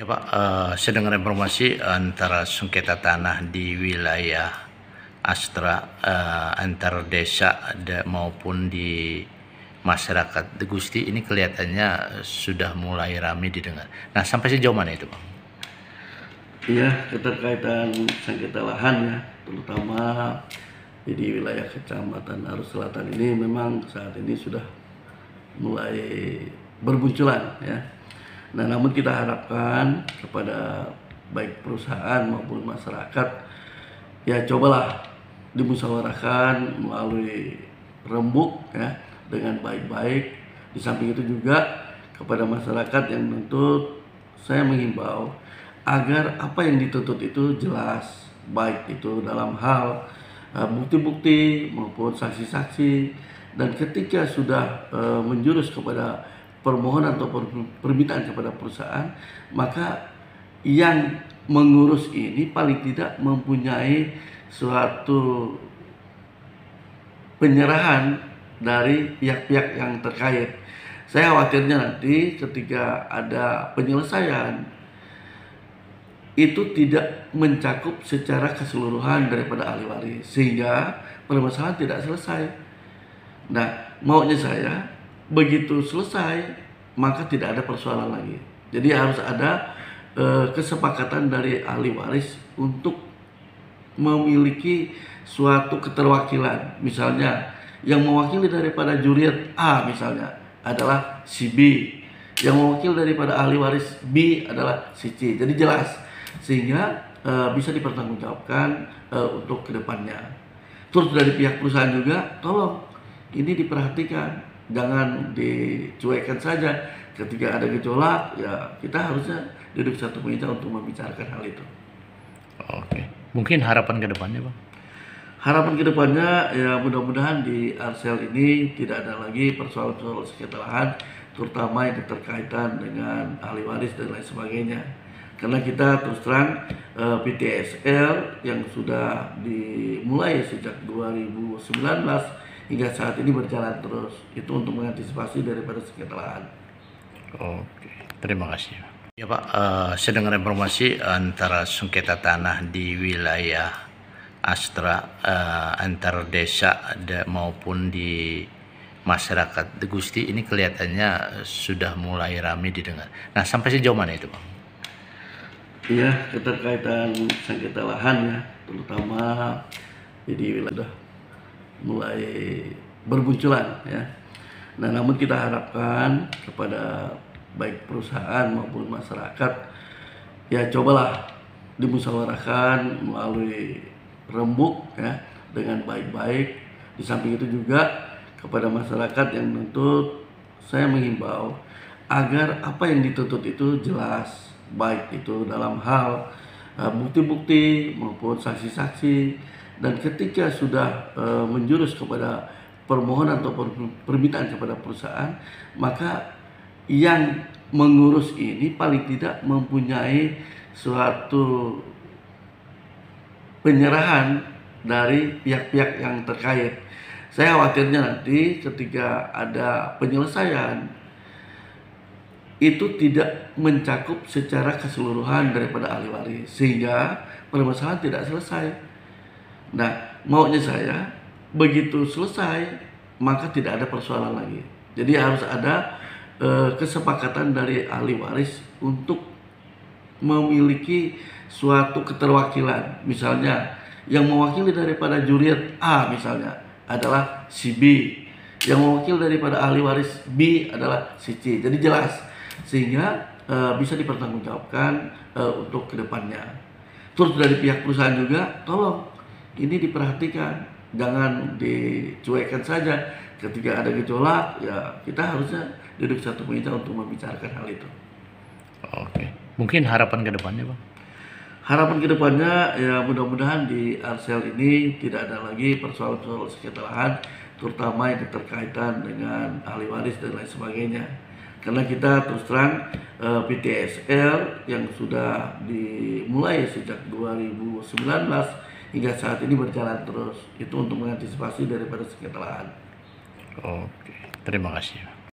Ya Pak, saya dengar informasi antara sengketa tanah di wilayah Astra antar desa maupun di masyarakat Gusti ini kelihatannya sudah mulai ramai didengar. Nah, sampai sejauh mana itu Pak? Iya, keterkaitan sengketa lahan ya, terutama di wilayah Kecamatan Arus Selatan ini memang saat ini sudah mulai bermunculan ya. Nah, namun kita harapkan kepada baik perusahaan maupun masyarakat ya cobalah dimusyawarahkan melalui rembuk ya dengan baik-baik. Di samping itu juga kepada masyarakat yang menuntut, saya menghimbau agar apa yang dituntut itu jelas, baik itu dalam hal bukti-bukti maupun saksi-saksi, dan ketika sudah menjurus kepada permohonan atau permintaan kepada perusahaan, maka yang mengurus ini paling tidak mempunyai suatu penyerahan dari pihak-pihak yang terkait. Saya khawatirnya nanti ketika ada penyelesaian itu tidak mencakup secara keseluruhan daripada ahli waris, sehingga permasalahan tidak selesai. Nah, maunya saya begitu selesai maka tidak ada persoalan lagi. Jadi harus ada kesepakatan dari ahli waris untuk memiliki suatu keterwakilan. Misalnya yang mewakili daripada juriat A misalnya adalah si B, yang mewakili daripada ahli waris B adalah si C. Jadi jelas sehingga bisa dipertanggungjawabkan untuk kedepannya. Terus dari pihak perusahaan juga tolong ini diperhatikan, jangan dicuekkan saja. Ketika ada gejolak ya kita harusnya duduk satu meja untuk membicarakan hal itu. Oke, mungkin harapan ke depannya Pak? Harapan kedepannya ya mudah-mudahan di Arsel ini tidak ada lagi persoalan-persoalan sengketa lahan, terutama yang berkaitan dengan ahli waris dan lain sebagainya. Karena kita terus terang PTSL yang sudah dimulai sejak 2019 hingga saat ini berjalan terus, itu untuk mengantisipasi daripada sengketa lahan. Oke, terima kasih. Ya Pak, saya dengar informasi antara sengketa tanah di wilayah Astra antar desa maupun di masyarakat Gusti ini kelihatannya sudah mulai ramai didengar. Nah, sampai sejauh mana itu Pak? Iya, keterkaitan sengketa lahan ya, terutama di wilayah sudah mulai bermunculan ya. Nah, namun kita harapkan kepada baik perusahaan maupun masyarakat ya cobalah dimusyawarahkan melalui rembuk ya dengan baik-baik. Di samping itu juga kepada masyarakat yang menuntut, saya menghimbau agar apa yang dituntut itu jelas, baik itu dalam hal bukti-bukti maupun saksi-saksi, dan ketika sudah menjurus kepada permohonan atau permintaan kepada perusahaan, maka yang mengurus ini paling tidak mempunyai suatu penyerahan dari pihak-pihak yang terkait. Saya khawatirnya nanti ketika ada penyelesaian itu tidak mencakup secara keseluruhan daripada ahli waris, sehingga permasalahan tidak selesai. Nah, maunya saya begitu selesai maka tidak ada persoalan lagi. Jadi harus ada kesepakatan dari ahli waris untuk memiliki suatu keterwakilan. Misalnya yang mewakili daripada juriat A misalnya adalah si B, yang mewakili daripada ahli waris B adalah si C. Jadi jelas sehingga bisa dipertanggungjawabkan untuk kedepannya. Terus dari pihak perusahaan juga tolong ini diperhatikan, jangan dicuekkan saja. Ketika ada gejolak ya kita harusnya duduk satu meja untuk membicarakan hal itu. Oke, mungkin harapan ke depannya Pak? Harapan kedepannya ya mudah-mudahan di Arsel ini tidak ada lagi persoalan-persoalan sengketa lahan, terutama yang berkaitan dengan ahli waris dan lain sebagainya. Karena kita terus terang PTSL yang sudah dimulai sejak 2019 hingga saat ini berjalan terus, itu untuk mengantisipasi daripada sengketa lahan. Oke, terima kasih.